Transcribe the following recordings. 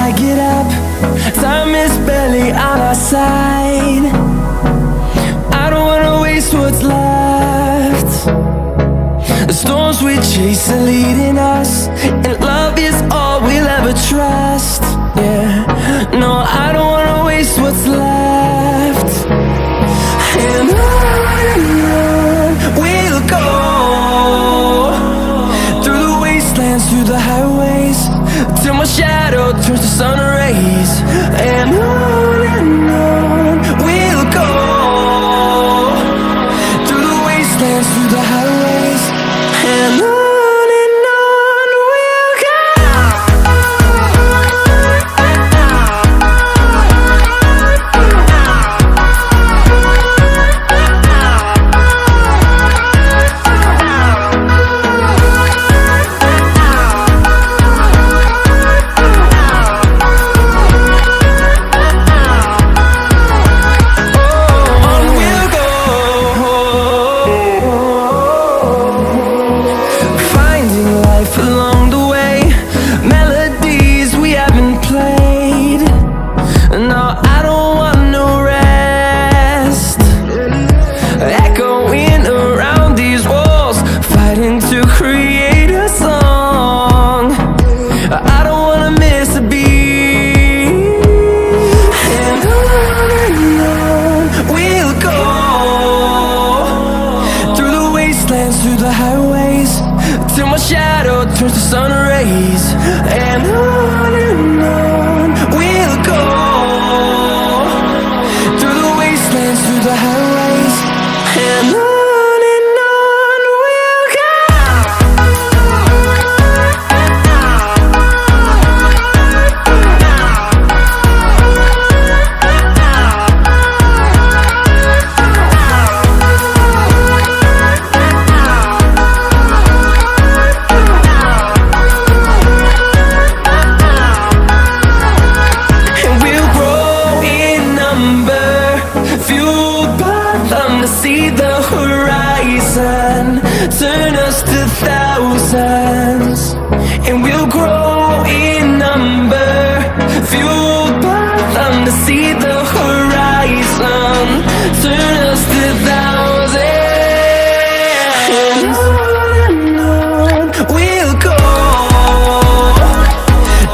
I get up, time is barely on our side. I don't wanna waste what's left. The storms we chase are leading us, and love is all we'll ever trust. Yeah, no, I don't wanna waste what's left. And on we'll go, through the wastelands, through the highways, till my shadow turns to sun rays. And on we'll go, through the wastelands, through the highways, and on we'll go. Through the highways, till my shadow turns to sun rays. And on we'll go, through the wastelands, through the highways, and on we'll go. See the horizon turn us to thousands, and we'll grow in number, fueled by them. To see the horizon turn us to thousands, and on we'll go,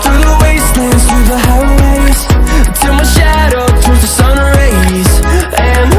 through the wastelands, through the highways, till my shadow turns to sun rays. And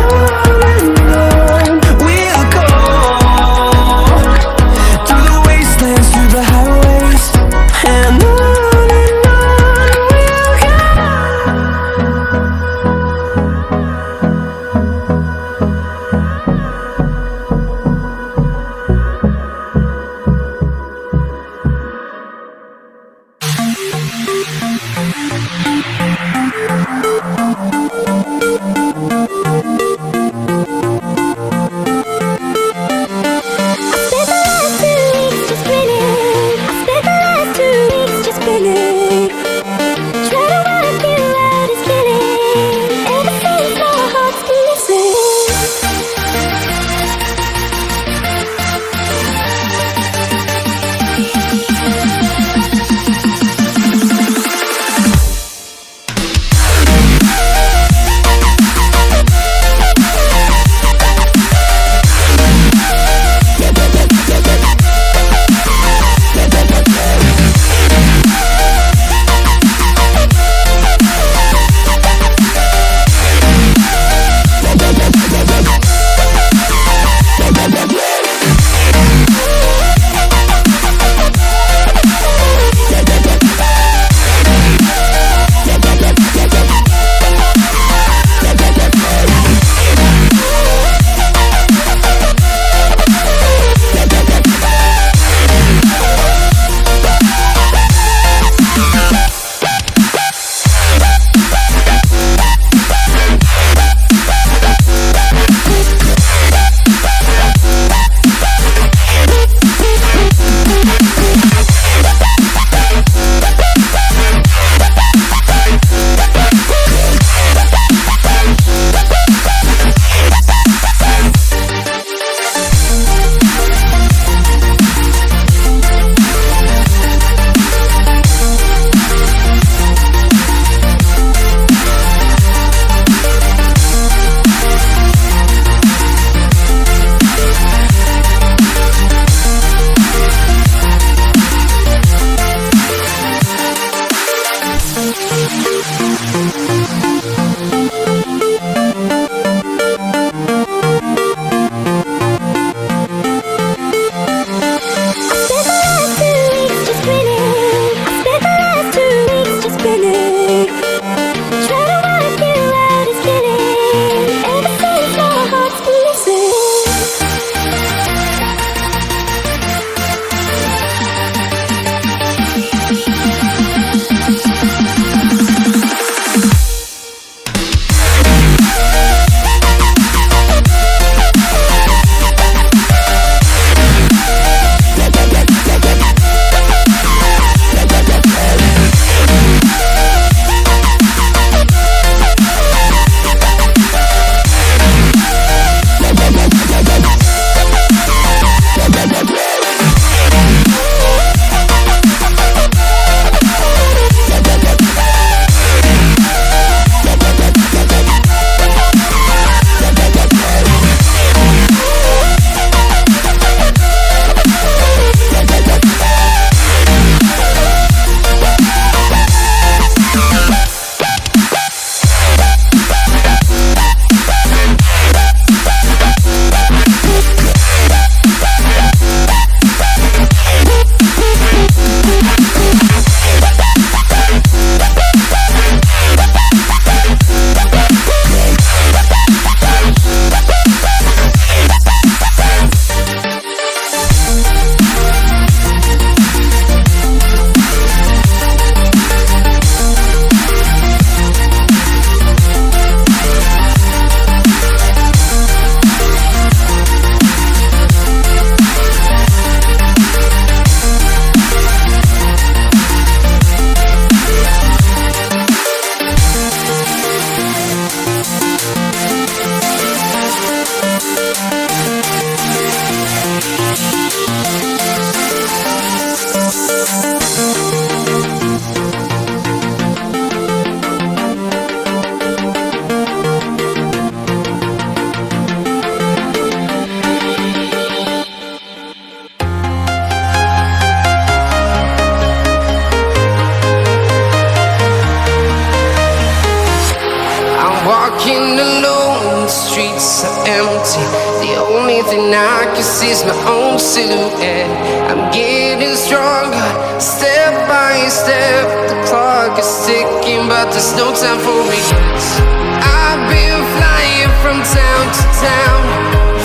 Walking alone, the streets are empty. The only thing I can see is my own silhouette. I'm getting stronger, step by step. The clock is ticking, but there's no time for regrets. I've been flying from town to town,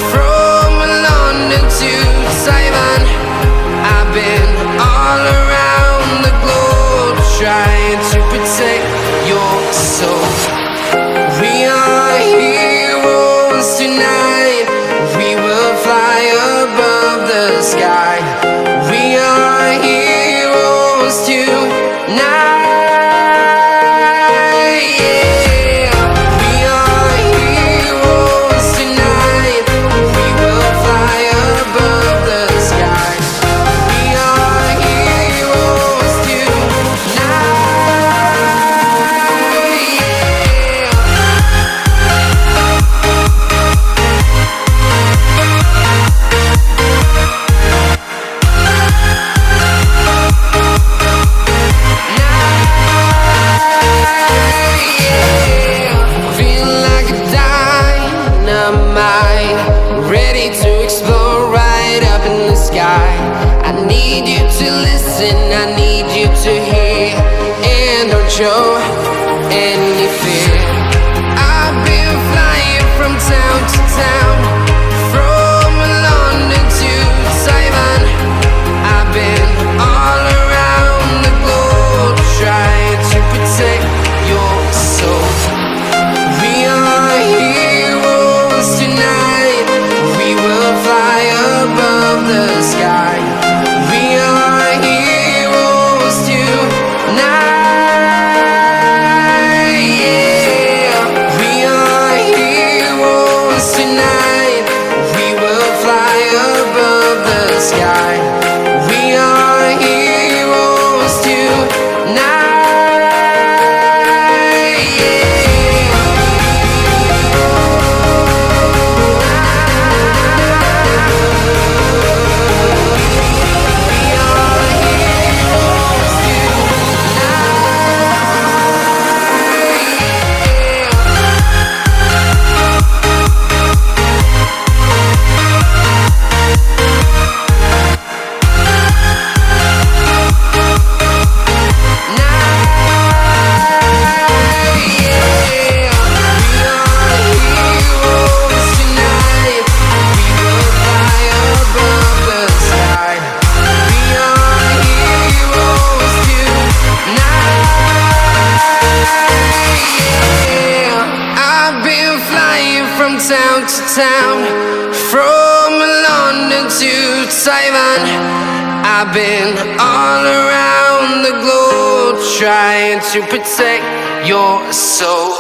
from London to Taiwan. I've been all around the globe, trying to protect your soul. We are heroes tonight. We will fly above the sky. We are heroes tonight. Yeah. We are heroes tonight. We will fly above the sky. We are heroes tonight. Feel like a dynamite, ready to explode right up in the sky. I need you to listen, I need you to hear, and don't show any fear. I've been flying from town to town, from London to Taiwan. I've been all around the globe, trying to protect your soul. We are heroes tonight. We will fly above the sky. We are heroes tonight. Yeah. We are heroes tonight. We will fly above the sky. We are heroes tonight. Yeah. I've been flying from town to town, from London to Taiwan. I've been all around the globe, trying to protect your soul.